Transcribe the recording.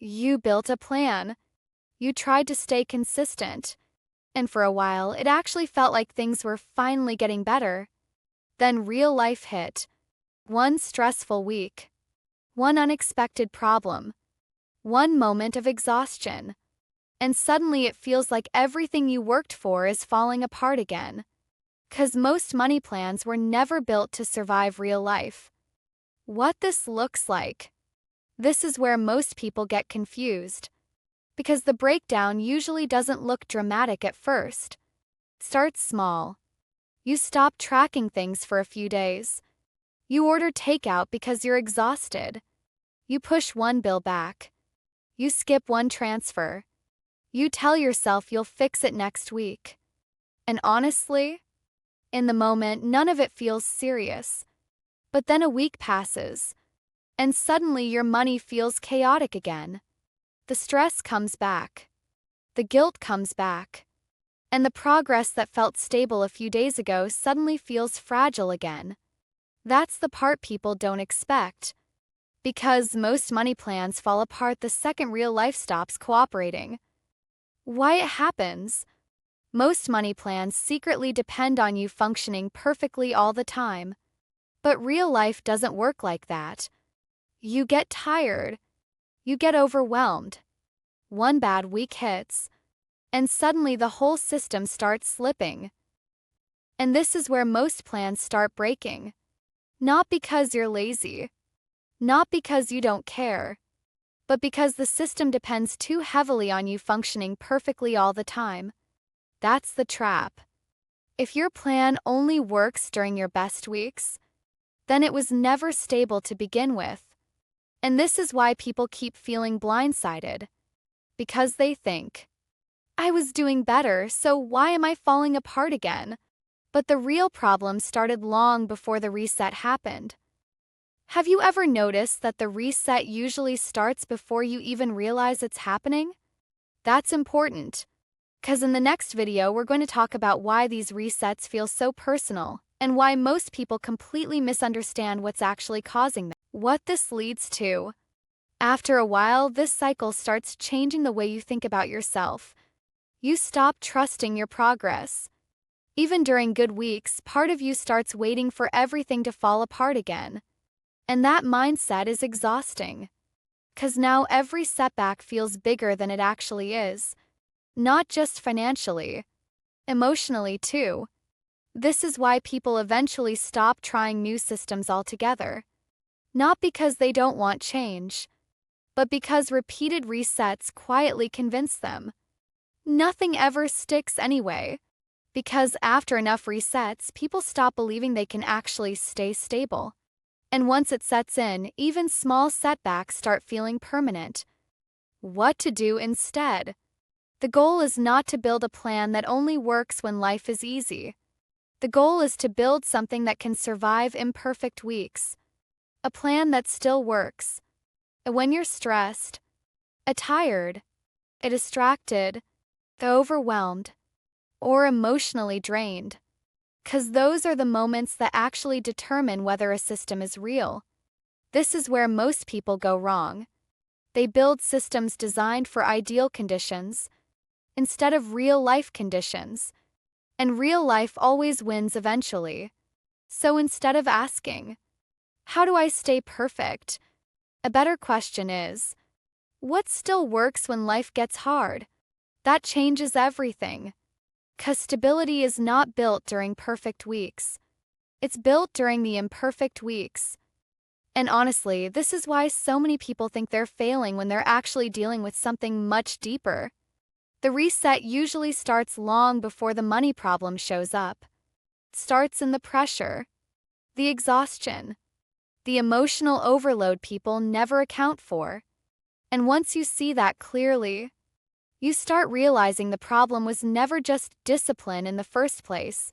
You built a plan. You tried to stay consistent. And for a while, it actually felt like things were finally getting better. Then real life hit. One stressful week. One unexpected problem. One moment of exhaustion. And suddenly it feels like everything you worked for is falling apart again. 'Cause most money plans were never built to survive real life. What this looks like. This is where most people get confused. Because the breakdown usually doesn't look dramatic at first. Start small. You stop tracking things for a few days. You order takeout because you're exhausted. You push one bill back. You skip one transfer. You tell yourself you'll fix it next week. And honestly, in the moment, none of it feels serious. But then a week passes, and suddenly your money feels chaotic again. The stress comes back. The guilt comes back. And the progress that felt stable a few days ago suddenly feels fragile again. That's the part people don't expect. Because most money plans fall apart the second real life stops cooperating. Why it happens? Most money plans secretly depend on you functioning perfectly all the time. But real life doesn't work like that. You get tired. You get overwhelmed. One bad week hits. And suddenly the whole system starts slipping. And this is where most plans start breaking. Not because you're lazy. Not because you don't care. But because the system depends too heavily on you functioning perfectly all the time. That's the trap. If your plan only works during your best weeks, then it was never stable to begin with. And this is why people keep feeling blindsided. Because they think, I was doing better, so why am I falling apart again? But the real problem started long before the reset happened. Have you ever noticed that the reset usually starts before you even realize it's happening? That's important. 'Cause in the next video, we're going to talk about why these resets feel so personal and why most people completely misunderstand what's actually causing them. What this leads to. After a while, this cycle starts changing the way you think about yourself. You stop trusting your progress. Even during good weeks, part of you starts waiting for everything to fall apart again. And that mindset is exhausting. 'Cause now every setback feels bigger than it actually is. Not just financially, emotionally too. This is why people eventually stop trying new systems altogether. Not because they don't want change, but because repeated resets quietly convince them. Nothing ever sticks anyway. Because after enough resets, people stop believing they can actually stay stable. And once it sets in, even small setbacks start feeling permanent. What to do instead? The goal is not to build a plan that only works when life is easy. The goal is to build something that can survive imperfect weeks. A plan that still works. When you're stressed, tired, distracted, overwhelmed, or emotionally drained. 'Cause those are the moments that actually determine whether a system is real. This is where most people go wrong. They build systems designed for ideal conditions instead of real-life conditions. And real life always wins eventually. So instead of asking, how do I stay perfect? A better question is, what still works when life gets hard? That changes everything. 'Cause stability is not built during perfect weeks. It's built during the imperfect weeks. And honestly, this is why so many people think they're failing when they're actually dealing with something much deeper. The reset usually starts long before the money problem shows up. It starts in the pressure, the exhaustion, the emotional overload people never account for. And once you see that clearly, you start realizing the problem was never just discipline in the first place.